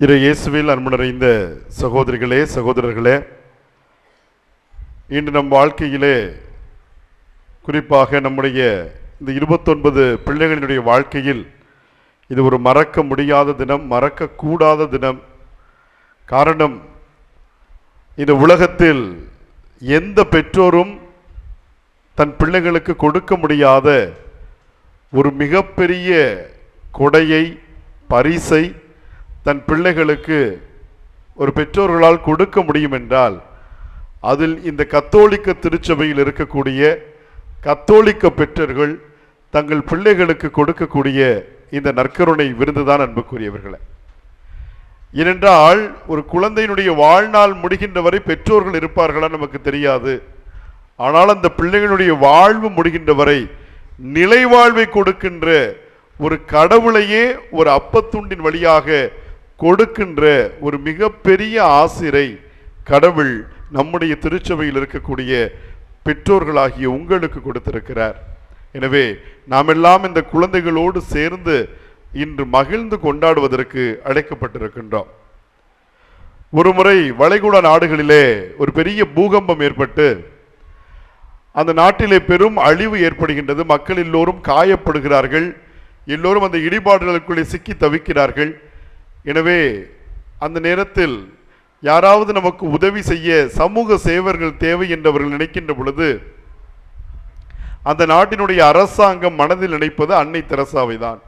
இறை இயேசுவில் அன்பு நிறைந்த சகோதரிகளே சகோதரர்களே, இன்று நம் வாழ்க்கையிலே குறிப்பாக நம்முடைய இந்த 29 பிள்ளைகளினுடைய வாழ்க்கையில் இது ஒரு மறக்க முடியாத தினம், மறக்கக்கூடாத தினம். காரணம், இந்த உலகத்தில் எந்த பெற்றோரும் தன் பிள்ளைகளுக்கு கொடுக்க முடியாத ஒரு மிகப்பெரிய கொடையை, பரிசை தன் பிள்ளைகளுக்கு ஒரு பெற்றோர்களால் கொடுக்க முடியும் என்றால் அதில் இந்த கத்தோலிக்க திருச்சபையில் இருக்கக்கூடிய கத்தோலிக்க பெற்றோர்கள் தங்கள் பிள்ளைகளுக்கு கொடுக்கக்கூடிய இந்த நற்கருணை விருந்துதான் அன்புக்குரியவர்களே. ஏனென்றால் ஒரு குழந்தையினுடைய வாழ்நாள் முடிகின்ற வரை பெற்றோர்கள் இருப்பார்களா நமக்கு தெரியாது. ஆனால் அந்த பிள்ளைகளுடைய வாழ்வு முடிகின்ற வரை நிலை வாழ்வை கொடுக்கின்ற ஒரு கடவுளையே ஒரு அப்பத்துண்டின் வழியாக கொடுக்கின்ற ஒரு மிகப்பெரிய ஆசிரை கடவுள் நம்முடைய திருச்சபையில் இருக்கக்கூடிய பெற்றோர்களாகிய உங்களுக்கு கொடுத்திருக்கிறார். எனவே நாம் எல்லாம் இந்த குழந்தைகளோடு சேர்ந்து இன்று மகிழ்ந்து கொண்டாடுவதற்கு அழைக்கப்பட்டிருக்கின்றோம். ஒரு முறை வளைகுடா நாடுகளிலே ஒரு பெரிய பூகம்பம் ஏற்பட்டு அந்த நாட்டிலே பெரும் அழிவு ஏற்படுகின்றது. மக்கள் எல்லோரும் காயப்படுகிறார்கள், எல்லோரும் அந்த இடிபாடுகளுக்குள்ளே சிக்கி தவிக்கிறார்கள். எனவே அந்த நேரத்தில் யாராவது நமக்கு உதவி செய்ய சமூக சேவர்கள் தேவை என்றவர்கள் நினைக்கின்ற பொழுது அந்த நாட்டினுடைய அரசாங்கம் மனதில் நினைப்பது அன்னை தெரசாவை தான்.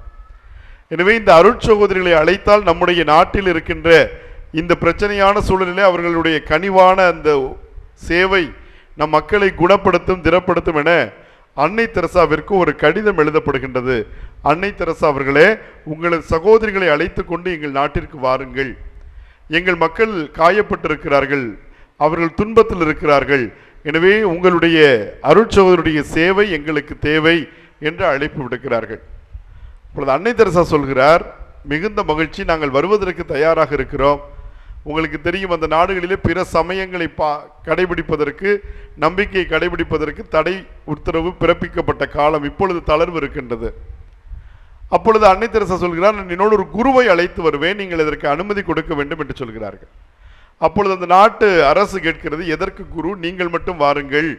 எனவே இந்த அருட்சகோதரிகளை அழைத்தால் நம்முடைய நாட்டில் இருக்கின்ற இந்த பிரச்சனையான சூழலிலே அவர்களுடைய கனிவான அந்த சேவை நம் மக்களை குணப்படுத்தும், திடப்படுத்தும் என அன்னை தெரசாவிற்கு ஒரு கடிதம் எழுதப்படுகின்றது. அன்னை தெரசா அவர்களே, உங்களது சகோதரிகளை அழைத்து கொண்டு எங்கள் நாட்டிற்கு வாருங்கள். எங்கள் மக்கள் காயப்பட்டிருக்கிறார்கள், அவர்கள் துன்பத்தில் இருக்கிறார்கள். எனவே உங்களுடைய அருட்சகோதரியுடைய சேவை எங்களுக்கு தேவை என்று அழைப்பு விடுக்கிறார்கள். இப்பொழுது அன்னை தெரசா சொல்கிறார், மிகுந்த மகிழ்ச்சி, நாங்கள் வருவதற்கு தயாராக இருக்கிறோம். உங்களுக்கு தெரியும், அந்த நாடுகளிலே பிற சமயங்களை கடைபிடிப்பதற்கு, நம்பிக்கையை கடைபிடிப்பதற்கு தடை உத்தரவு பிறப்பிக்கப்பட்ட காலம். இப்பொழுது தளர்வு இருக்கின்றது. அப்பொழுது அன்னை தெரசா சொல்கிறார், நான் என்னோடு ஒரு குருவை அழைத்து வருவேன், நீங்கள் இதற்கு அனுமதி கொடுக்க வேண்டும் என்று சொல்கிறார்கள். அப்பொழுது அந்த நாட்டு அரசு கேட்கிறது, எதற்கு குரு, நீங்கள் மட்டும் வாருங்கள்,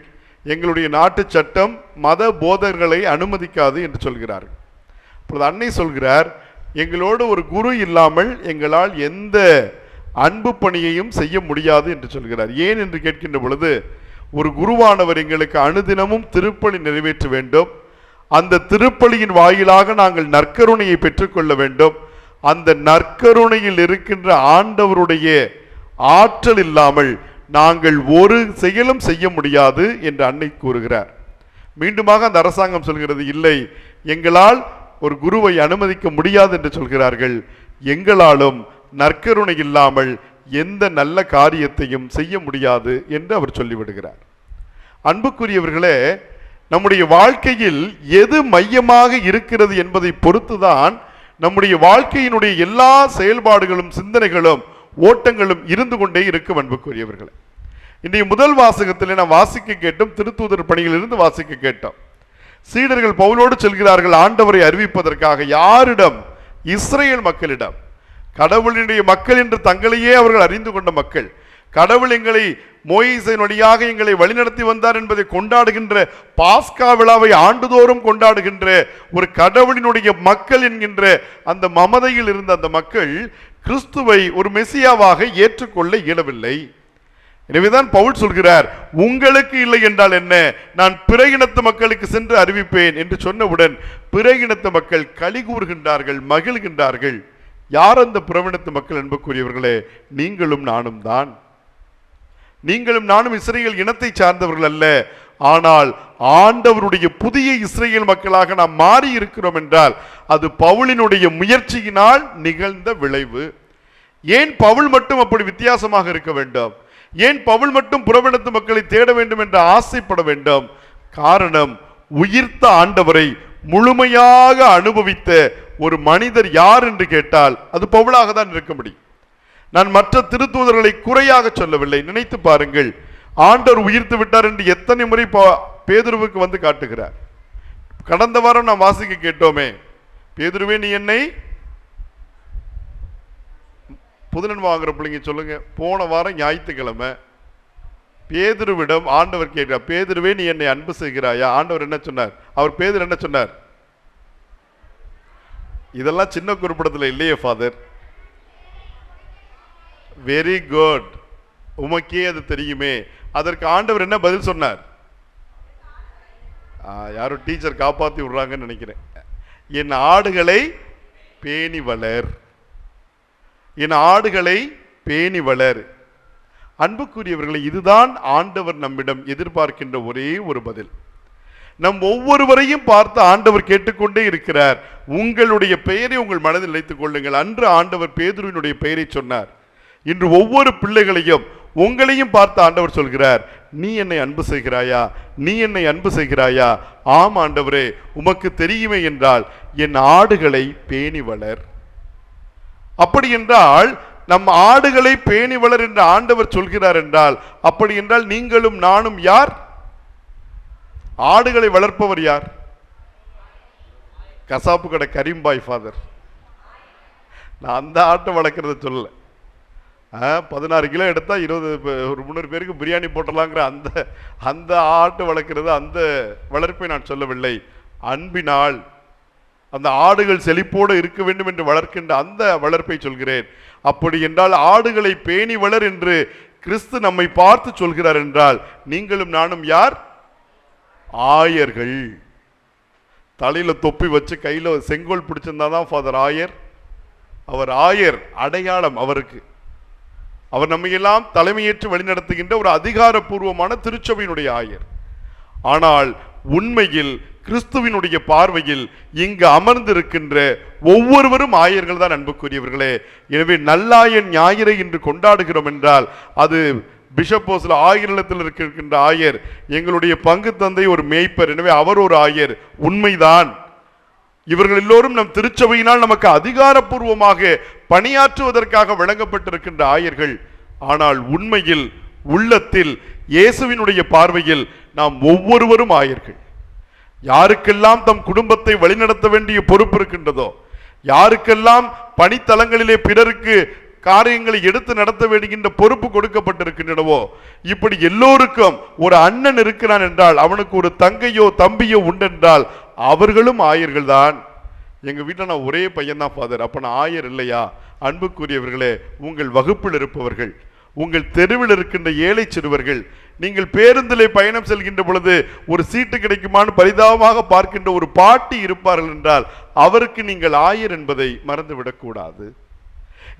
எங்களுடைய நாட்டு சட்டம் மத போதகர்களை அனுமதிக்காது என்று சொல்கிறார்கள். அப்பொழுது அன்னை சொல்கிறார், எங்களோடு ஒரு குரு இல்லாமல் எங்களால் எந்த அன்பு பணியையும் செய்ய முடியாது என்று சொல்கிறார். ஏன் என்று கேட்கின்ற பொழுது, ஒரு குருவானவர் எங்களுக்கு அனுதினமும் திருப்பலி நிறைவேற்ற வேண்டும், அந்த திருப்பலியின் வாயிலாக நாங்கள் நற்கருணையை பெற்றுக்கொள்ள வேண்டும், அந்த நற்கருணையில் இருக்கின்ற ஆண்டவருடைய ஆற்றல் இல்லாமல் நாங்கள் ஒரு செயலும் செய்ய முடியாது என்று அன்னை கூறுகிறார். மீண்டுமாக அந்த அரசாங்கம் சொல்கிறது, இல்லை, எங்களால் ஒரு குருவை அனுமதிக்க முடியாது என்று சொல்கிறார்கள். எங்களாலும் நற்கருணை இல்லாமல் எந்த நல்ல காரியத்தையும் செய்ய முடியாது என்று அவர் சொல்லிவிடுகிறார். அன்புக்குரியவர்களே, நம்முடைய வாழ்க்கையில் எது மையமாக இருக்கிறது என்பதை பொறுத்துதான் நம்முடைய வாழ்க்கையினுடைய எல்லா செயல்பாடுகளும், சிந்தனைகளும், ஓட்டங்களும் இருந்து கொண்டே இருக்கும். அன்புக்குரியவர்களே, இன்றைய முதல் வாசகத்தில் நாம் வாசிக்க கேட்டோம், திருத்தூதர் பணியில் இருந்து வாசிக்க கேட்டோம். சீடர்கள் பவுலோடு செல்கிறார்கள் ஆண்டவரை அறிவிப்பதற்காக. யாரிடம்? இஸ்ரேல் மக்களிடம். கடவுளினுடைய மக்கள் என்று தங்களையே அவர்கள் அறிந்து கொண்ட மக்கள். கடவுள் எங்களை மோயிசேயின் வழியாக எங்களை வழிநடத்தி வந்தார் என்பதை கொண்டாடுகின்ற பாஸ்கா விழாவை ஆண்டுதோறும் கொண்டாடுகின்ற ஒரு கடவுளினுடைய மக்கள் என்கின்ற அந்த மமதையில் இருந்த அந்த மக்கள் கிறிஸ்துவை ஒரு மெசியாவாக ஏற்றுக்கொள்ள இயலவில்லை. எனவேதான் பவுல் சொல்கிறார், உங்களுக்கு இல்லை என்றால் என்ன, நான் பிற இனத்து மக்களுக்கு சென்று அறிவிப்பேன் என்று சொன்னவுடன் பிற இனத்து மக்கள் களி கூறுகின்றார்கள், மகிழ்கின்றார்கள். யார் அந்த புறவினத்து மக்கள்? அன்புக்குரியவர்களே, நீங்களும் நானும் தான். நீங்களும் நானும் இஸ்ரேல் இனத்தை சார்ந்தவர்கள் அல்ல, ஆனால் ஆண்டவருடைய புதிய இஸ்ரேல் மக்களாக நாம் மாறி இருக்கிறோம் என்றால் அது பவுலினுடைய முயற்சியினால் நிகழ்ந்த விளைவு. ஏன் பவுல் மட்டும் அப்படி வித்தியாசமாக இருக்க வேண்டும்? ஏன் பவுல் மட்டும் புறவினத்து மக்களை தேட வேண்டும் என்று ஆசைப்பட வேண்டும்? காரணம், உயிர்த்த ஆண்டவரை முழுமையாக அனுபவித்த ஒரு மனிதர் யார் என்று கேட்டால் அது பவுலாக தான் இருக்க முடியும். நான் மற்ற திருத்தூதர்களை குறையாக சொல்லவில்லை. நினைத்து பாருங்கள், ஆண்டவர் உயிர்த்து விட்டார் என்று எத்தனை முறை பேதுருவுக்கு வந்து காட்டுகிறார். கடந்த வாரம் நாம் வாசிக்க கேட்டோமே, பேதுருவே நீ என்னை புதுநன் வாங்குற பிள்ளைங்க சொல்லுங்க. போன வாரம் ஞாயிற்றுக்கிழமை பேதுருவிடம் ஆண்டவர் கேட்கிறார், பேதுருவே நீ என்னை அன்பு செய்கிறாயா? ஆண்டவர் என்ன சொன்னார்? அவர் பேதுரு என்ன சொன்னார்? இதெல்லாம் சின்ன குறிப்பிடத்தில் இல்லையே ஃபாதர். வெரி குட், உமக்கே அது தெரியுமே. அதற்கு ஆண்டவர் என்ன பதில் சொன்னார்? யாரும் டீச்சர் காப்பாற்றி விடுறாங்கன்னு நினைக்கிறேன். என் ஆடுகளை பேணி வளர், என் ஆடுகளை பேணி வளர். அன்புக்குரியவர்களை, இதுதான் ஆண்டவர் நம்மிடம் எதிர்பார்க்கின்ற ஒரே ஒரு பதில். நம் ஒவ்வொருவரையும் பார்த்து ஆண்டவர் கேட்டுக்கொண்டே இருக்கிறார், உங்களுடைய பெயரை உங்கள் மனதில் நினைத்துக் கொள்ளுங்கள். அன்று ஆண்டவர் பேதுருவினுடைய பெயரை சொன்னார். இன்று ஒவ்வொரு பிள்ளைகளையும் உங்களையும் பார்த்து ஆண்டவர் சொல்கிறார், நீ என்னை அன்பு செய்கிறாயா? நீ என்னை அன்பு செய்கிறாயா? ஆம் ஆண்டவரே, உமக்கு தெரியுமே என்றால் என் ஆடுகளை பேணி வளர். அப்படி என்றால் நம் ஆடுகளை பேணி வளர் என்று ஆண்டவர் சொல்கிறார் என்றால், அப்படி என்றால் நீங்களும் நானும் யார்? ஆடுகளை வளர்ப்பவர் யார்? கசாப்பு கடை கரீம்பாய் ஃபாதர். நான் அந்த ஆட்டை வளர்க்கறத சொல்லல. 16 கிலோ எடுத்தா 20 ஒரு 300 பேருக்கு பிரியாணி போட்டலாங்கிற அந்த ஆட்டு வளர்க்கிறது, அந்த வளர்ப்பை நான் சொல்லவில்லை. அன்பினால் அந்த ஆடுகள் செழிப்போடு இருக்க வேண்டும் என்று வளர்க்கின்ற அந்த வளர்ப்பை சொல்கிறேன். அப்படி என்றால் ஆடுகளை பேணி வளர் என்று கிறிஸ்து நம்மை பார்த்து சொல்கிறார் என்றால் நீங்களும் நானும் யார்? ஆயர்கள். தலையில தொப்பி வச்சு கையில செங்கோல் பிடிச்சிருந்தாதான் ஃபாதர் ஆயர். அவர் ஆயர் அடையாளம் அவருக்கு. அவர் நம்மையெல்லாம் தலைமையேற்று வழிநடத்துகின்ற ஒரு அதிகாரப்பூர்வமான திருச்சபையினுடைய ஆயர். ஆனால் உண்மையில் கிறிஸ்துவினுடைய பார்வையில் இங்கு அமர்ந்திருக்கின்ற ஒவ்வொருவரும் ஆயர்கள் தான் அன்புக்குரியவர்களே. எனவே நல்லாயன் ஞாயிறை இன்று கொண்டாடுகிறோம் என்றால் அது பிஷப்போஸ்ல ஆயிரத்தில் இருக்கின்ற ஆயர், எங்களுடைய பங்கு தந்தை ஒரு மேய்ப்பர், எனவே அவர் ஒரு ஆயர். உண்மைதான். இவர்கள் எல்லோரும் நம் திருச்சபையினால் நமக்கு அதிகாரப்பூர்வமாக பணியாற்றுவதற்காக வழங்கப்பட்டிருக்கின்ற ஆயர்கள். ஆனால் உண்மையில் உள்ளத்தில் இயேசுவினுடைய பார்வையில் நாம் ஒவ்வொருவரும் ஆயர்கள். யாருக்கெல்லாம் தம் குடும்பத்தை வழிநடத்த வேண்டிய பொறுப்பு இருக்கின்றதோ, யாருக்கெல்லாம் பணித்தலங்களிலே பிறருக்கு காரியங்களை எடுத்து நடத்த வேண்டுகின்ற பொறுப்பு கொடுக்கப்பட்டிருக்கின்றனவோ, இப்படி எல்லோருக்கும் ஒரு அண்ணன் இருக்கிறான் என்றால், அவனுக்கு ஒரு தங்கையோ தம்பியோ உண்டென்றால் அவர்களும் ஆயர்கள் தான். எங்க வீட்டில் நான் ஒரே பையன் தான் ஃபாதர், அப்ப நான் ஆயர் இல்லையா? அன்புக்குரியவர்களே, உங்கள் வகுப்பில் இருப்பவர்கள், உங்கள் தெருவில் இருக்கின்ற ஏழை சிறுவர்கள், நீங்கள் பேருந்திலே பயணம் செல்கின்ற பொழுது ஒரு சீட்டு கிடைக்குமான்னு பரிதாபமாக பார்க்கின்ற ஒரு பாட்டி இருப்பார்கள் என்றால் அவருக்கு நீங்கள் ஆயர் என்பதை மறந்துவிடக் கூடாது.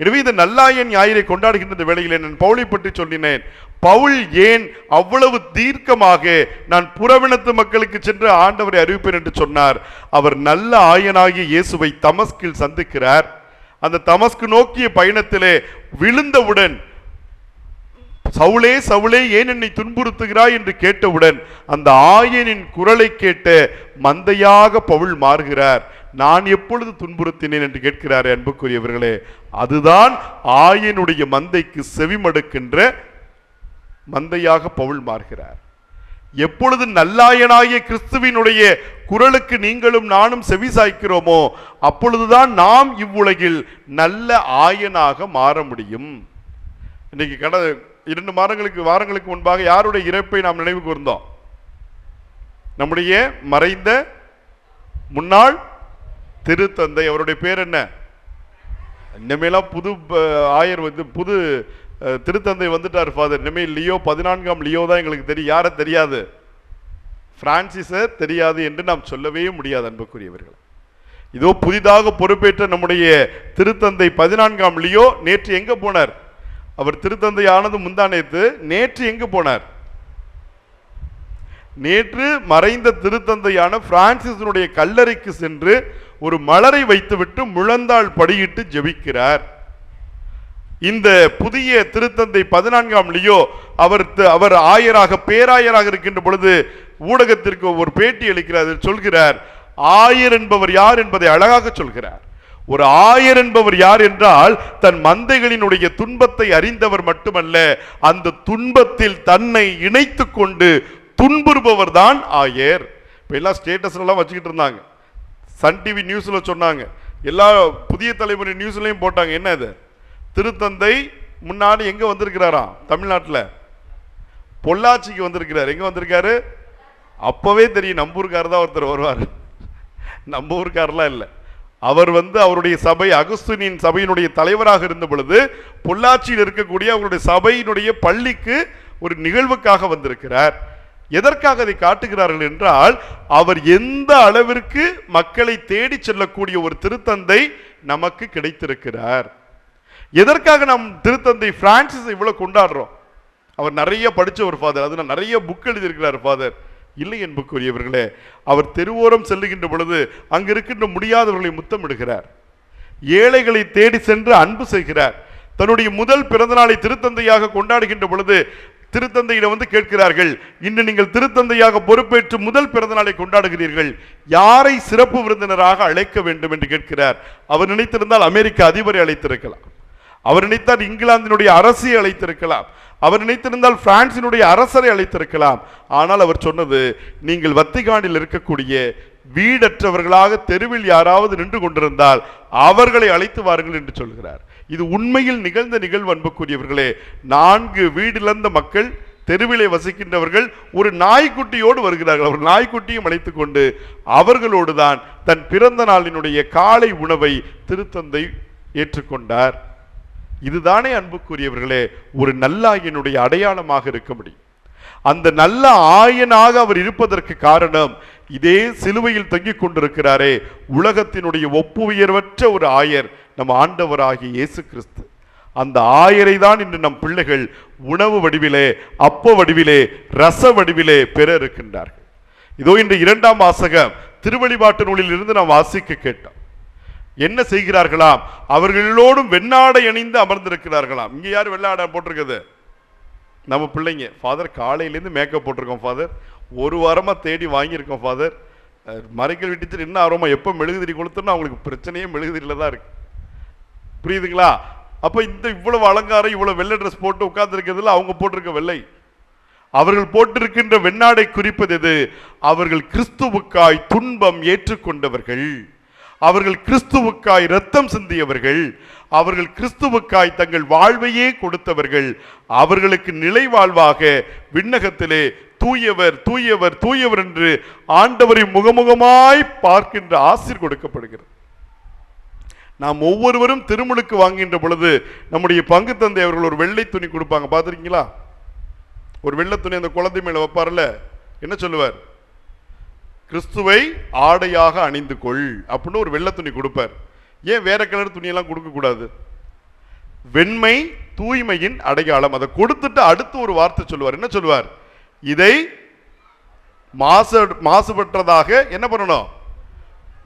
எனவே இந்த நல்லாயன் ஞாயிறை கொண்டாடுகின்ற வேளையிலே நான் பவுலை பற்றி சொல்லினேன். பவுல் ஏன் அவ்வளவு தீர்க்கமாக நான் புறவினத்து மக்களுக்கு சென்று ஆண்டவரை அறிவிப்பேன் என்று சொன்னார்? அவர் நல்ல ஆயனாகிய இயேசுவை தமஸ்கில் சந்திக்கிறார். அந்த தமஸ்கு நோக்கிய பயணத்திலே விழுந்தவுடன், சவுளே சவுளே ஏன் என்னை துன்புறுத்துகிறாய் என்று கேட்டவுடன் அந்த ஆயனின் குரலை கேட்ட மந்தையாக பவுல் மாறுகிறார். நான் எப்பொழுது துன்புறுத்தினேன் என்று கேட்கிறாரே அன்புக்குரியவர்களே, அதுதான் ஆயனுடைய மந்தைக்கு செவிமடுக்கின்ற மந்தையாக பவுல் மாறுகிறார். எப்பொழுது நல்லாயனாகிய கிறிஸ்துவினுடைய குரலுக்கு நீங்களும் நானும் செவி சாய்க்கிறோமோ அப்பொழுதுதான் நாம் இவ்வுலகில் நல்ல ஆயனாக மாற முடியும். இன்னைக்கு 2 வாரங்களுக்கு முன்பாக யாருடைய இறப்பை நாம் நினைவு கூர்ந்தோம்? நம்முடைய மறைந்த முன்னாள் திருத்தந்தை. அவருடைய பேர் என்ன? இனிமேலாம் புது ஆயர் புது திருத்தந்தை வந்துட்டார் ஃபாதர். இனிமேல் லியோ 14ஆம் லியோ தான் எங்களுக்கு தெரியும். யாரை தெரியாது? பிரான்சிஸை தெரியாது என்று நாம் சொல்லவே முடியாது அன்புக்குரியவர்கள். இதோ புதிதாக பொறுப்பேற்ற நம்முடைய திருத்தந்தை 14ஆம் லியோ நேற்று எங்க போனார்? அவர் திருத்தந்தை ஆனது முந்தானேத்து. நேற்று எங்கு போனார்? நேற்று மறைந்த திருத்தந்தையான பிரான்சிஸினுடைய கல்லறைக்கு சென்று ஒரு மலரை வைத்துவிட்டு முழந்தாள் படியிட்டு ஜெபிக்கிறார். இந்த புதிய திருத்தந்தை 14ஆம் லியோ அவர் ஆயராக பேராயராக இருக்கின்ற பொழுது ஊடகத்திற்கு ஒரு பேட்டி அளிக்கிறார். சொல்கிறார், ஆயர் என்பவர் யார் என்பதை அழகாக சொல்கிறார். ஒரு ஆயர் என்பவர் யார் என்றால் தன் மந்தைகளினுடைய துன்பத்தை அறிந்தவர் மட்டுமல்ல, அந்த துன்பத்தில் தன்னை இணைத்துக் கொண்டு துன்புறுபவர் தான் ஆயர். இப்ப எல்லாம் ஸ்டேட்டஸ் எல்லாம் வச்சுக்கிட்டு இருந்தாங்க. சன் டிவி நியூஸ்ல சொன்னாங்க, எல்லா புதிய தலைமுறை நியூஸ்லயும் போட்டாங்க. என்ன அது? திருத்தந்தை முன்னாடி எங்க வந்திருக்கிறாராம்? தமிழ்நாட்டில் பொள்ளாச்சிக்கு வந்திருக்கிறார். எங்க வந்திருக்காரு? அப்பவே தெரியும் நம்ம ஊருக்காரர் தான் ஒருத்தர் வருவார். நம்ம ஊருக்காரெல்லாம் இல்லை. அவர் அவருடைய சபை அகஸ்தீனின் சபையினுடைய தலைவராக இருந்த பொழுது பொள்ளாச்சியில் இருக்கக்கூடிய அவருடைய சபையினுடைய பள்ளிக்கு ஒரு நிகழ்வுக்காக வந்திருக்கிறார். எதற்காக அதை காட்டுகிறார்கள் என்றால், அவர் எந்த அளவிற்கு மக்களை தேடி செல்லக்கூடிய ஒரு திருத்தந்தை நமக்கு கிடைத்திருக்கிறார். எதற்காக நாம் திருத்தந்தை பிரான்சிஸ் இவ்வளவு கொண்டாடுறோம்? அவர் நிறைய படிச்ச ஒரு ஃபாதர், அது நிறைய புக் எழுதியிருக்கிறார் ஃபாதர். இல்லை என்புக்குரியவர்களே, அவர் தெருவோரம் செல்லுகின்ற பொழுது அங்கு இருக்கின்ற முடியாதவர்களை முத்தமிடுகிறார், ஏழைகளை தேடி சென்று அன்பு செய்கிறார். தன்னுடைய முதல் பிறந்த நாளை திருத்தந்தையாக கொண்டாடுகின்ற பொழுது திருத்தந்தையிடம் கேட்கிறார்கள், இன்று நீங்கள் திருத்தந்தையாக பொறுப்பேற்று முதல் பிறந்த நாளை கொண்டாடுகிறீர்கள், யாரை சிறப்பு விருந்தினராக அழைக்க வேண்டும் என்று கேட்கிறார். அவர் நினைத்திருந்தால் அமெரிக்க அதிபரை அழைத்திருக்கலாம், அவர் நினைத்தால் இங்கிலாந்தினுடைய அரசியை அழைத்திருக்கலாம், அவர் நினைத்திருந்தால் பிரான்சினுடைய அரசரை அழைத்திருக்கலாம். ஆனால் அவர் சொன்னது, நீங்கள் வத்திகானில் இருக்கக்கூடிய வீடற்றவர்களாக தெருவில் யாராவது நின்று கொண்டிருந்தால் அவர்களை அழைத்து வாருங்கள் என்று சொல்கிறார். இது உண்மையில் நிகழ்ந்த நிகழ்வு அன்புக்குரியவர்களே. 4 வீடிழந்த மக்கள், தெருவிலே வசிக்கின்றவர்கள் ஒரு நாய்க்குட்டியோடு வருகிறார்கள். அவர் நாய்க்குட்டியும் அழைத்துக் கொண்டு அவர்களோடு தான் தன் பிறந்த நாளினுடைய காலை உணவை திருத்தந்தை ஏற்றுக்கொண்டார். இதுதானே அன்புக்குரியவர்களே ஒரு நல்ல ஆயனுடைய அடையாளமாக இருக்க முடியும். அந்த நல்ல ஆயனாக அவர் இருப்பதற்கு காரணம், இதே சிலுவையில் தங்கிக் கொண்டிருக்கிறாரே உலகத்தினுடைய ஒப்புயர்வற்ற ஒரு ஆயர், நம் ஆண்டவராகிய இயேசு கிறிஸ்து. அந்த ஆயரை தான் இன்று நம் பிள்ளைகள் உணவு வடிவிலே, அப்ப வடிவிலே, ரச வடிவிலே பெற இருக்கின்றார்கள். இதோ இன்று 2ஆம் வாசகம் திருவெளிப்பாட்டு நூலில் இருந்து நாம் வாசிக்க கேட்டோம். என்ன செய்கிறார்களாம்? அவர்களோடும் வெண்ணாடை அணிந்து அமர்ந்திருக்கிறார்களாம். இங்க யார் வெள்ளாடை போட்டிருக்குது? நம்ம பிள்ளைங்க. ஃபாதர் காலையிலேருந்து மேக்கப் போட்டிருக்கோம் ஃபாதர், ஒரு வாரமா தேடி வாங்கியிருக்கோம் ஃபாதர், மறைக்கல் விட்டு என்ன ஆர்வமா எப்போ மெழுகுதிரி கொடுத்தோம்னா அவங்களுக்கு பிரச்சனையே மெழுகுதிரியில தான் இருக்கு. புரியுதுங்களா? அப்ப இந்த இவ்வளவு அலங்காரம், இவ்வளவு வெள்ளை ட்ரெஸ் போட்டு உட்கார்ந்து இருக்கிறதுல அவங்க போட்டிருக்க வெள்ளை, அவர்கள் போட்டிருக்கின்ற வெண்ணாடை குறிப்பது எது? அவர்கள் கிறிஸ்துவுக்காய் துன்பம் ஏற்றுக்கொண்டவர்கள், அவர்கள் கிறிஸ்துவுக்காய் இரத்தம் சிந்தியவர்கள், அவர்கள் கிறிஸ்துவுக்காய் தங்கள் வாழ்வையே கொடுத்தவர்கள். அவர்களுக்கு நிலை வாழ்வாக விண்ணகத்திலே தூயவர் தூயவர் தூயவர் என்று ஆண்டவரை முகமுகமாய் பார்க்கின்ற ஆசீர் கொடுக்கப்படுகிறது. நாம் ஒவ்வொருவரும் திருமுழுக்கு வாங்குகின்ற பொழுது நம்முடைய பங்கு தந்தை அவர்கள் ஒரு வெள்ளை துணி கொடுப்பாங்க, பார்த்துருக்கீங்களா? ஒரு வெள்ளை துணி அந்த குழந்தை மேல வைப்பார்ல, என்ன சொல்லுவார்? கிறிஸ்துவை ஆடையாக அணிந்து கொள் அப்படின்னு ஒரு வெள்ளை துணி கொடுப்பார். ஏன் வேற கலர் துணியெல்லாம் கொடுக்க கூடாது? வெண்மை தூய்மையின் அடையாளம். அதை கொடுத்துட்டு அடுத்து ஒரு வார்த்தை சொல்லுவார். என்ன சொல்லுவார்? இதை மாசுபற்றதாக என்ன பண்ணணும்?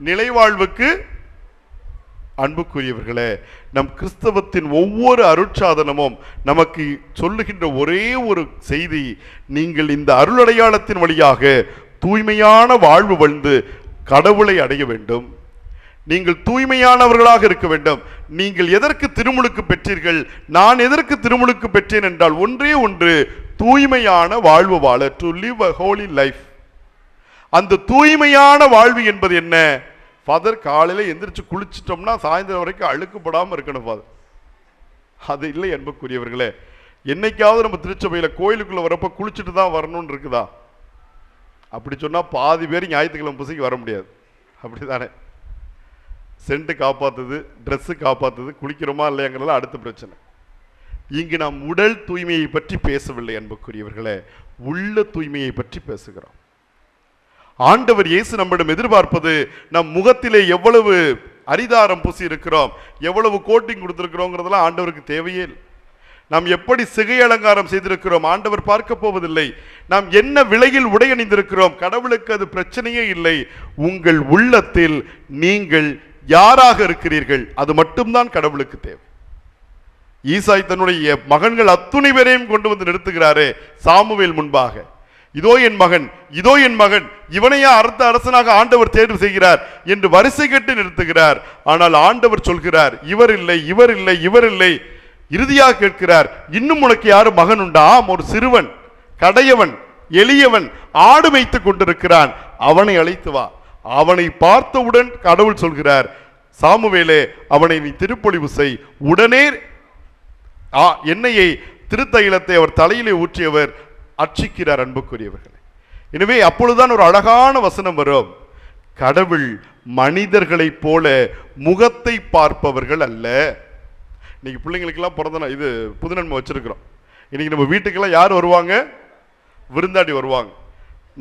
நிலைவாழ்வுக்கு. அன்புக்குரியவர்களே, நம் கிறிஸ்தவத்தின் ஒவ்வொரு அருட்சாதனமும் நமக்கு சொல்லுகின்ற ஒரே ஒரு செய்தி, நீங்கள் இந்த அருளடையாளத்தின் வழியாக தூய்மையான வாழ்வு வாழ்ந்து கடவுளை அடைய வேண்டும். நீங்கள் தூய்மையானவர்களாக இருக்க வேண்டும். நீங்கள் எதற்கு திருமுழுக்கு பெற்றீர்கள்? நான் எதற்கு திருமுழுக்கு பெற்றேன் என்றால் ஒன்றே ஒன்று, தூய்மையான வாழ்வு வாழ, to live a holy life. அந்த தூய்மையான வாழ்வு என்பது என்ன? ஃபாதர் காலையில் எந்திரிச்சு குளிச்சிட்டோம்னா சாயந்தரம் வரைக்கும் அழுக்குப்படாமல் இருக்கணும் ஃபாதர். அது இல்லை அன்புக்குரியவர்களே. என்னைக்காவது நம்ம திருச்சபையில் கோயிலுக்குள்ள வரப்போ குளிச்சுட்டு தான் வரணும்னு இருக்குதா? அப்படி சொன்னால் பாதி பேர் ஞாயிற்றுக்கிழமை பூசைக்கு வர முடியாது. அப்படிதானே? சென்ட் காப்பாத்துது, ட்ரெஸ்ஸு காப்பாத்துது, குளிக்கிறோமா இல்லையாங்கிறதுலாம் அடுத்த பிரச்சனை. இங்கு நாம் உடல் தூய்மையை பற்றி பேசவில்லை அன்புக்குரியவர்களே, உள்ள தூய்மையை பற்றி பேசுகிறோம். ஆண்டவர் இயேசு நம்மிடம் எதிர்பார்ப்பது, நம் முகத்திலே எவ்வளவு அரிதாரம் பூசி இருக்கிறோம், எவ்வளவு கோட்டிங் கொடுத்திருக்கிறோங்கிறதெல்லாம் ஆண்டவருக்கு தேவையே இல்லை. நாம் எப்படி சிகை அலங்காரம் செய்திருக்கிறோம் ஆண்டவர் பார்க்க போவதில்லை. நாம் என்ன விலையில் உடை அணிந்திருக்கிறோம் கடவுளுக்கு அது பிரச்சனையே இல்லை. உங்கள் உள்ளத்தில் நீங்கள் யாராக இருக்கிறீர்கள் அது மட்டும்தான் கடவுளுக்கு தேவை. ஈசாய் தன்னுடைய மகன்கள் அத்துணை பேரையும் கொண்டு வந்து நிறுத்துகிறாரே சாமுவேல் முன்பாக, இதோ என் மகன், இதோ என் மகன், இவனையா அடுத்த அரசனாக ஆண்டவர் தேர்வு செய்கிறார் என்று வரிசை கட்டி நிறுத்துகிறார். ஆனால் ஆண்டவர் சொல்கிறார், இவர் இல்லை, இவர் இல்லை, இவர் இல்லை. இறுதியாக கேட்கிறார், இன்னும் உனக்கு யாரு மகன் உண்டா? ஒரு சிறுவன், கடையவன், எளியவன், ஆடு வைத்துக் கொண்டிருக்கிறான், அவனை அழைத்து வா. அவனை பார்த்தவுடன் கடவுள் சொல்கிறார், சாமுவேலே அவனை நீ திருப்பொழிவு செய். உடனே எண்ணெயை திருத்தைலத்தை அவர் தலையிலே ஊற்றியவர் அர்ச்சிக்கிறார். அன்புக்குரியவர்களே, எனவே அப்பொழுதுதான் ஒரு அழகான வசனம் வரும். கடவுள் மனிதர்களைப் போல முகத்தை பார்ப்பவர்கள் அல்ல. இன்னைக்கு பிள்ளைங்களுக்கெல்லாம் பிறந்த இது புதுநன்மை வச்சிருக்கிறோம். இன்னைக்கு நம்ம வீட்டுக்கெல்லாம் யார் வருவாங்க? விருந்தாடி வருவாங்க.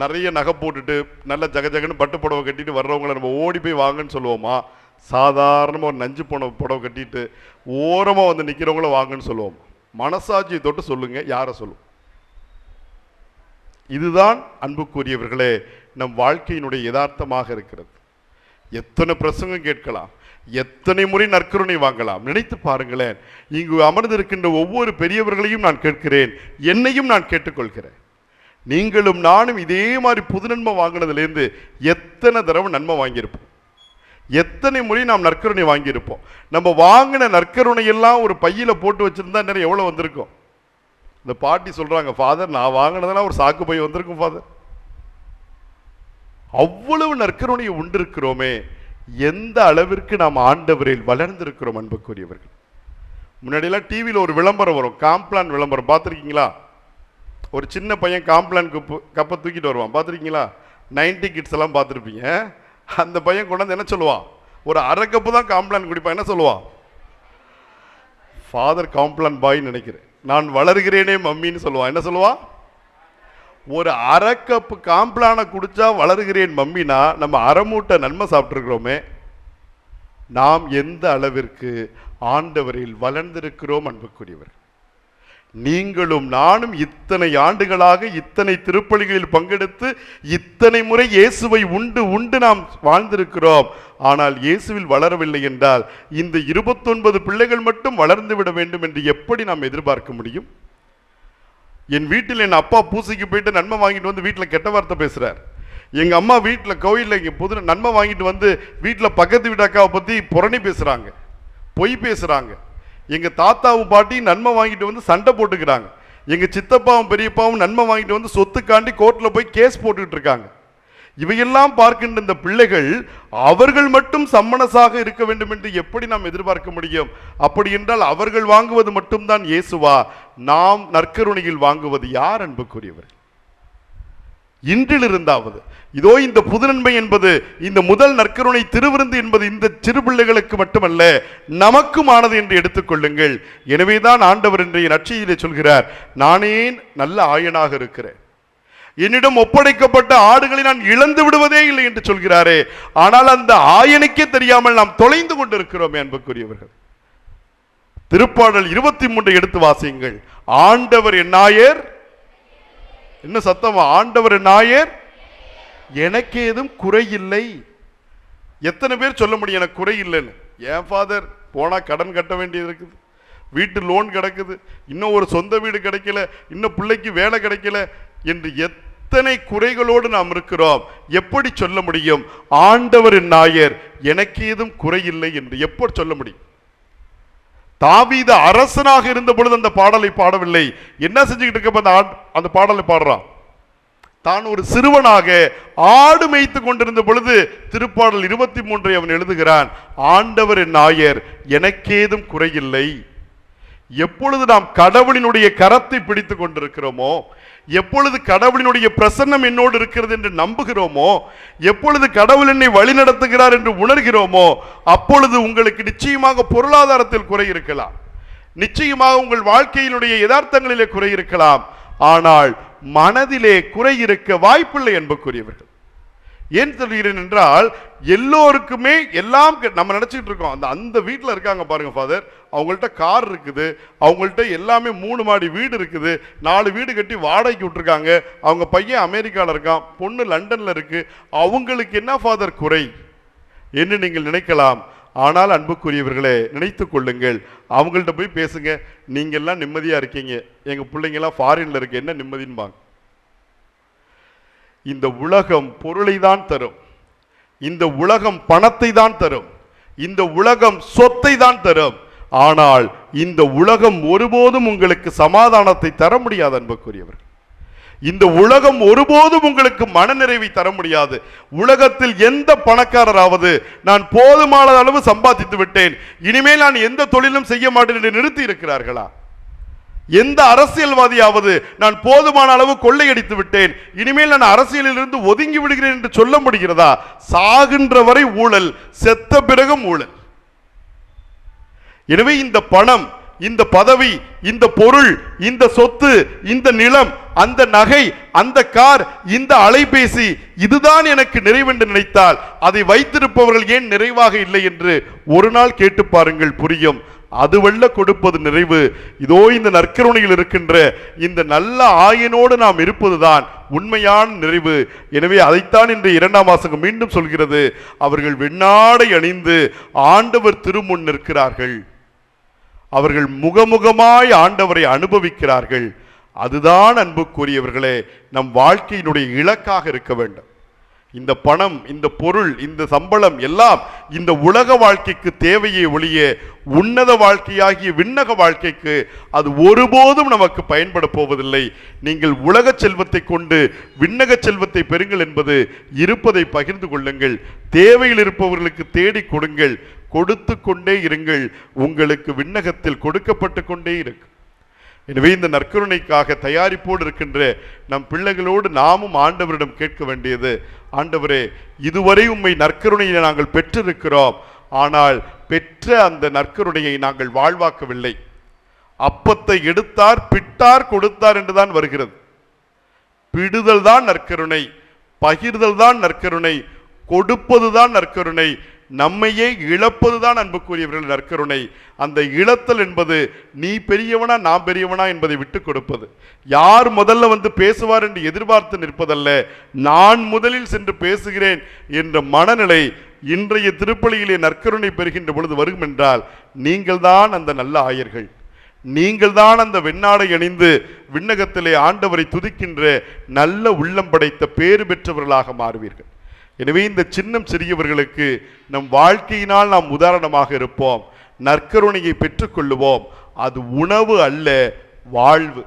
நிறைய நகை போட்டுட்டு நல்ல ஜகஜகன்னு பட்டு புடவை கட்டிட்டு வர்றவங்களை நம்ம ஓடி போய் வாங்கன்னு சொல்லுவோமா? சாதாரணமாக ஒரு நஞ்சு புடவை கட்டிட்டு ஓரமாக வந்து நிற்கிறவங்கள வாங்கன்னு சொல்லுவோம். மனசாட்சியை தொட்டு சொல்லுங்க, யாரை சொல்லுவோம்? இதுதான் அன்புக்குரியவர்களே நம் வாழ்க்கையினுடைய யதார்த்தமாக இருக்கிறது. எத்தனை பிரசங்கம் கேட்கலாம், எத்தனை முறை நற்கருணை வாங்கலாம். நினைத்து பாருங்களேன். இங்கு அமர்ந்திருக்கின்ற ஒவ்வொரு பெரியவர்களையும் நான் கேட்கிறேன், என்னையும் நான் கேட்டுக்கொள்கிறேன். நீங்களும் நானும் இதே மாதிரி புதுநன்மை வாங்கினதுலேருந்து எத்தனை தடவை நன்மை வாங்கியிருப்போம், எத்தனை முறை நாம் நற்கருணை வாங்கியிருப்போம். நம்ம வாங்கின நற்கருணை எல்லாம் ஒரு பையில போட்டு வச்சிருந்தா நிறைய எவ்வளோ வந்திருக்கும்? இந்த பாட்டி சொல்றாங்க, ஃபாதர் நான் வாங்கினதெல்லாம் ஒரு சாக்கு பை வந்திருக்கும் ஃபாதர். அவ்வளவு நற்கருணையை உண்டிருக்கிறோமே, எந்த அளவிற்கு நாம் ஆண்டவரில் வளர்ந்திருக்கிறோம் அன்புக்குரியவர்கள். முன்னாடியெல்லாம் டிவியில் ஒரு விளம்பரம் வரும், காம்ப்ளான் விளம்பரம் பார்த்துருக்கீங்களா? ஒரு சின்ன பையன் காம்ப்ளான் கப்பை தூக்கிட்டு வருவான், பார்த்துருக்கீங்களா? 90 கிட்ஸ் எல்லாம் பார்த்துருப்பீங்க. அந்த பையன் கொண்டாந்து என்ன சொல்லுவான்? ஒரு அரை கப்பு தான் காம்ப்ளான் குடிப்பான். என்ன சொல்லுவான்? ஃபாதர் காம்ப்ளான் பாய்ன்னு நினைக்கிறேன், நான் வளர்கிறேனே மம்மின்னு சொல்லுவான். என்ன சொல்லுவான்? ஒரு அரை கப்பு காம்ப்ளானை குடிச்சா வளர்கிறேன் மம்மினா நம்ம அரை மூட்டை நன்மை சாப்பிட்டுருக்கிறோமே. நாம் எந்த அளவிற்கு ஆண்டவரில் வளர்ந்திருக்கிறோம் அன்புக்குரியவர். நீங்களும் நானும் இத்தனை ஆண்டுகளாக இத்தனை திருப்பலிகளில் பங்கெடுத்து இத்தனை முறை இயேசுவை உண்டு உண்டு நாம் வாழ்ந்திருக்கிறோம். ஆனால் இயேசுவில் வளரவில்லை என்றால் இந்த 29 பிள்ளைகள் மட்டும் வளர்ந்து விட வேண்டும் என்று எப்படி நாம் எதிர்பார்க்க முடியும்? என் வீட்டில் என் அப்பா பூசைக்கு போயிட்டு நன்மை வாங்கிட்டு வந்து வீட்டில் கெட்ட வார்த்தை பேசுறார். எங்க அம்மா வீட்டில் கோயிலில் இங்கே புது நன்மை வாங்கிட்டு வந்து வீட்டில் பக்கத்து வீட்டு அக்காவை பற்றி புரணி பேசுறாங்க, பொய் பேசுறாங்க. எங்க தாத்தாவும் பாட்டியும் நன்மை வாங்கிட்டு வந்து சண்டை போட்டுக்கிறாங்க. எங்க சித்தப்பாவும் பெரியப்பாவும் நன்மை வாங்கிட்டு வந்து சொத்துக்காண்டி கோர்ட்ல போய் கேஸ் போட்டுக்கிட்டு இருக்காங்க. இவையெல்லாம் பார்க்கின்ற இந்த பிள்ளைகள் அவர்கள் மட்டும் சம்மனசாக இருக்க வேண்டும் என்று எப்படி நாம் எதிர்பார்க்க முடியும்? அப்படி என்றால் அவர்கள் வாங்குவது மட்டும்தான் இயேசுவா? நாம் நற்கருணையில் வாங்குவது யார் அன்புக்குரியவர்? இன்றிலிருந்தாவது இதோ இந்த புதுநன்மை என்பது, இந்த முதல் நற்கருணை திருவிருந்து என்பது இந்த சிறு பிள்ளைகளுக்கு மட்டுமல்ல, நமக்குமானது என்று எடுத்துக்கொள்ளுங்கள். எனவேதான் ஆண்டவர் இன்றைய நற்செய்தியிலே சொல்கிறார், நானே நல்ல ஆயனாக இருக்கிறேன், என்னிடம் ஒப்படைக்கப்பட்ட ஆடுகளை நான் இழந்து விடுவதே இல்லை என்று சொல்கிறாரே. ஆனால் அந்த ஆயனுக்கே தெரியாமல் நாம் தொலைந்து கொண்டிருக்கிறோம் அன்புக்குரியவர்கள். திருப்பாடல் 23 எடுத்து வாசியுங்கள். ஆண்டவர் என் நாயர், என்ன சத்தமா? ஆண்டவர் என் நாயர், எனக்கு ஏதும் குறையில்லை. எத்தனை பேர் சொல்ல முடியும் எனக்கு குறை இல்லைன்னு? ஏன் ஃபாதர், போனா கடன் கட்ட வேண்டியது இருக்குது, வீட்டு லோன் கிடக்குது, இன்னும் ஒரு சொந்த வீடு கிடைக்கல, இன்னும் பிள்ளைக்கு வேலை கிடைக்கல என்று எத்தனை குறைகளோடு நாம் இருக்கிறோம். எப்படி சொல்ல முடியும் ஆண்டவர் என் நாயர், எனக்கு ஏதும் குறையில்லை என்று எப்போ சொல்ல முடியும்? தாவீது அரசனாக இருந்த பொழுது அந்த பாடலை பாடவில்லை. என்ன செஞ்சுக்கிட்டு இருக்க அந்த பாடலை பாடுறான்? தான் ஒரு சிறுவனாக ஆடு மேய்த்து கொண்டிருந்த பொழுது திருப்பாடல் 23 அவன் எழுதுகிறான், ஆண்டவர் என் நாயர், எனக்கேதும் குறையில்லை. எப்பொழுது நாம் கடவுளினுடைய கரத்தை பிடித்துக் கொண்டிருக்கிறோமோ, எப்பொழுது கடவுளினுடைய பிரசன்னம் என்னோடு இருக்கிறது என்று நம்புகிறோமோ, எப்பொழுது கடவுள் என்னை வழிநடத்துகிறார் என்று உணர்கிறோமோ, அப்பொழுது உங்களுக்கு நிச்சயமாக பொருளாதாரத்தில் குறை இருக்கலாம், நிச்சயமாக உங்கள் வாழ்க்கையினுடைய யதார்த்தங்களிலே குறை இருக்கலாம். ஆனால் மனதிலே குறை இருக்க வாய்ப்பில்லை அன்புக்குரியவர்கள். ஏன் சொல்கிறேன் என்றால், எல்லோருக்குமே எல்லாம் நம்ம நினைச்சிட்டு இருக்கோம். அந்த வீட்டில் இருக்காங்க பாருங்க ஃபாதர், அவங்கள்ட்ட கார் இருக்குது, அவங்கள்ட்ட எல்லாமே 3 மாடி வீடு இருக்குது, 4 வீடு கட்டி வாடகைக்கு விட்டுருக்காங்க, அவங்க பையன் அமெரிக்காவில் இருக்கான், பொண்ணு லண்டன்ல இருக்கு, அவங்களுக்கு என்ன ஃபாதர் குறை என்று நீங்கள் நினைக்கலாம். ஆனால் அன்புக்குரியவர்களே, நினைத்துக் கொள்ளுங்கள், அவங்கள்ட்ட போய் பேசுங்க, நீங்க எல்லாம் நிம்மதியா இருக்கீங்க, எங்க பிள்ளைங்க எல்லாம் ஃபாரின்ல இருக்கு, என்ன நிம்மதின்பாங்க. இந்த உலகம் பொருளை தான் தரும், இந்த உலகம் பணத்தை தான் தரும், இந்த உலகம் சொத்தை தான் தரும். ஆனால் இந்த உலகம் ஒருபோதும் உங்களுக்கு சமாதானத்தை தர முடியாது அன்புக்குரியவர். இந்த உலகம் ஒருபோதும் உங்களுக்கு மனநிறைவை தர முடியாது. உலகத்தில் எந்த பணக்காரராவது நான் போதுமான அளவு சம்பாதித்து விட்டேன், இனிமேல் நான் எந்த தொழிலும் செய்ய மாட்டேன் என்று நிறுத்தி இருக்கிறார்களா? எந்த அரசியல்வாதியாவது நான் போதுமான அளவு கொள்ளையடித்து விட்டேன், இனிமேல் நான் அரசியலில் இருந்து ஒதுங்கி விடுகிறேன் என்று சொல்ல முடிகிறதா? சாகின்ற வரை ஊழல், செத்த பிறகும் ஊழல். எனவே இந்த பணம், இந்த பதவி, இந்த பொருள், இந்த சொத்து, இந்த நிலம், அந்த நகை, அந்த கார், இந்த அலைபேசி, இதுதான் எனக்கு நிறைவென்று நினைத்தால் அதை வைத்திருப்பவர்கள் ஏன் நிறைவாக இல்லை என்று ஒரு நாள் கேட்டு பாருங்கள், புரியும். அதுவல்ல கொடுப்பது நிறைவு. இதோ இந்த நற்கருணையில் இருக்கின்ற இந்த நல்ல ஆயனோடு நாம் இருப்பதுதான் உண்மையான நிறைவு. எனவே அதைத்தான் இன்று 2ஆம் வாசகம் மீண்டும் சொல்கிறது. அவர்கள் வெண்ணாடை அணிந்து ஆண்டவர் திருமுன் நிற்கிறார்கள். அவர்கள் முகமுகமாய் ஆண்டவரை அனுபவிக்கிறார்கள். அதுதான் அன்புக்குரியவர்களே நம் வாழ்க்கையினுடைய இலக்காக இருக்க வேண்டும். இந்த பணம், இந்த பொருள், இந்த சம்பளம் எல்லாம் இந்த உலக வாழ்க்கைக்கு தேவையே ஒழிய உன்னத வாழ்க்கையாகிய விண்ணக வாழ்க்கைக்கு அது ஒருபோதும் நமக்கு பயன்பட போவதில்லை. நீங்கள் உலக செல்வத்தை கொண்டு விண்ணக செல்வத்தை பெறுங்கள் என்பது இருப்பதை பகிர்ந்து கொள்ளுங்கள். தேவையில் இருப்பவர்களுக்கு தேடி கொடுங்கள். கொடுத்து கொண்டே இருங்கள். உங்களுக்கு விண்ணகத்தில் கொடுக்கப்பட்டு கொண்டே இருக்கு. எனவே இந்த நற்கருணைக்காக தயாரிப்போடு இருக்கின்ற நம் பிள்ளைகளோடு நாமும் ஆண்டவரிடம் கேட்க வேண்டியது, ஆண்டவரே, இதுவரை உம்மை நற்கருணையை நாங்கள் பெற்றிருக்கிறோம், ஆனால் பெற்ற அந்த நற்கருணையை நாங்கள் வாழ்வாக்கவில்லை. அப்பத்தை எடுத்தார், பிட்டார், கொடுத்தார் என்றுதான் வருகிறது. பிடுதல் தான் நற்கருணை, பகிர்தல் தான் நற்கருணை, கொடுப்பதுதான் நற்கருணை, நம்மையே இழப்பதுதான் அன்புக்குரியவர்கள் நற்கருணை. அந்த இழத்தல் என்பது நீ பெரியவனா நான் பெரியவனா என்பதை விட்டு கொடுப்பது. யார் முதல்ல வந்து பேசுவார் என்று எதிர்பார்த்து நிற்பதல்ல, நான் முதலில் சென்று பேசுகிறேன் என்ற மனநிலை இன்றைய திருப்பலியிலே நற்கருணை பெறுகின்ற பொழுது வரும் என்றால் நீங்கள் தான் அந்த நல்ல ஆயர்கள். நீங்கள் தான் அந்த வெண்ணாடை அணிந்து விண்ணகத்திலே ஆண்டவரை துதிக்கின்ற நல்ல உள்ளம் படைத்த பேறு பெற்றவர்களாக மாறுவீர்கள். எனவே இந்த சின்னம் சிறியவர்களுக்கு நம் வாழ்க்கையினால் நாம் உதாரணமாக இருப்போம். நற்கருணையை பெற்றுக்கொள்ளுவோம். அது உணவு அல்ல, வாழ்வு.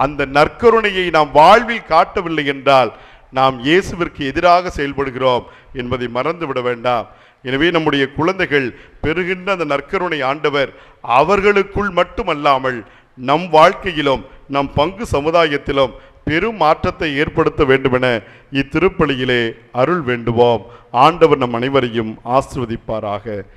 அந்த நற்கருணையை நாம் வாழ்வில் காட்டவில்லை என்றால் நாம் இயேசுவிற்கு எதிராக செயல்படுகிறோம் என்பதை மறந்துவிட வேண்டாம். எனவே நம்முடைய குழந்தைகள் பெறுகின்ற அந்த நற்கருணை ஆண்டவர் அவர்களுக்குள் மட்டுமல்லாமல் நம் வாழ்க்கையிலும் நம் பங்கு சமுதாயத்திலும் பெரும் மாற்றத்தை ஏற்படுத்த வேண்டுமென இத்திருப்பலியிலே அருள் வேண்டுவோம். ஆண்டவர் நம் அனைவரையும் ஆசீர்வதிப்பாராக.